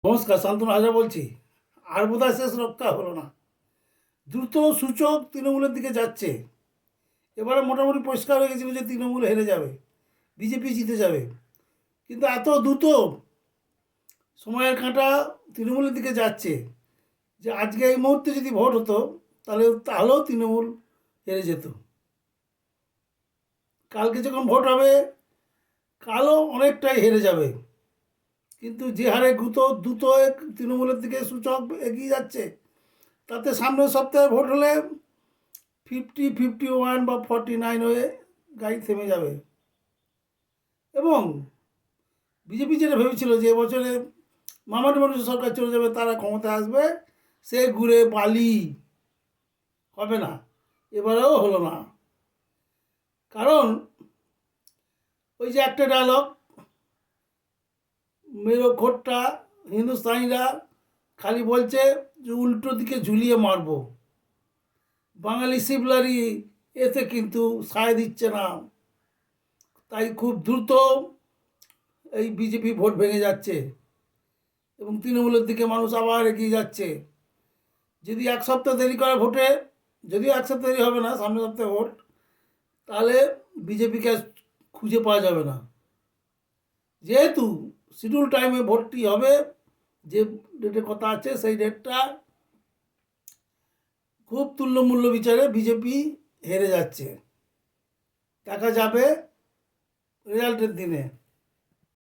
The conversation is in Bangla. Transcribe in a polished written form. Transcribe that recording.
নমস্কার, শান্তনু হাজরা বলছি। আর বোধহয় শেষ রক্ষা হলো না। দ্রুত সূচক তৃণমূলের দিকে যাচ্ছে। এবারে মোটামুটি পরিষ্কার হয়ে গেছিল যে তৃণমূল হেরে যাবে, বিজেপি জিতে যাবে। কিন্তু এত দ্রুত সময়ের কাঁটা তৃণমূলের দিকে যাচ্ছে যে আজকে এই মুহূর্তে যদি ভোট হতো তাহলেও তৃণমূল হেরে যেত। কালকে যখন ভোট হবে, কালও অনেকটাই হেরে যাবে। কিন্তু যে হারে দ্রুত তৃণমূলের দিকে সূচক এগিয়ে যাচ্ছে, তাতে সামনের সপ্তাহে ভোট হলে 51 বা 49 হয়ে গাড়ি থেমে যাবে। এবং বিজেপি যেটা ভেবেছিল যে এবছরে মামাটি মানুষের সরকার চলে যাবে, তারা ক্ষমতায় আসবে, সে ঘুরে বালি হবে না, এবারেও হলো না। কারণ ওই যে একটা ডায়লগ, মেরো খোট্টা হিন্দুস্তানিরা খালি বলছে যে উল্টো দিকে ঝুলিয়ে মারবো, বাঙালি শিবলারি এতে কিন্তু সায় দিচ্ছে না। তাই খুব দ্রুত এই বিজেপি ভোট ভেঙে যাচ্ছে এবং তৃণমূলের দিকে মানুষ আবার এগিয়ে যাচ্ছে। যদি এক সপ্তাহ দেরি করে ভোটে, যদিও এক সপ্তাহ দেরি হবে না, সামনের সপ্তাহে ভোট, তাহলে বিজেপিকে খুঁজে পাওয়া যাবে না। যেহেতু শিডিউল টাইমে ভোটটি হবে, যে ডেটের কথা আছে সেই ডেটটা খুব তুল্যমূল্য বিচারে বিজেপি হেরে যাচ্ছে। দেখা যাবে রেজাল্টের দিনে।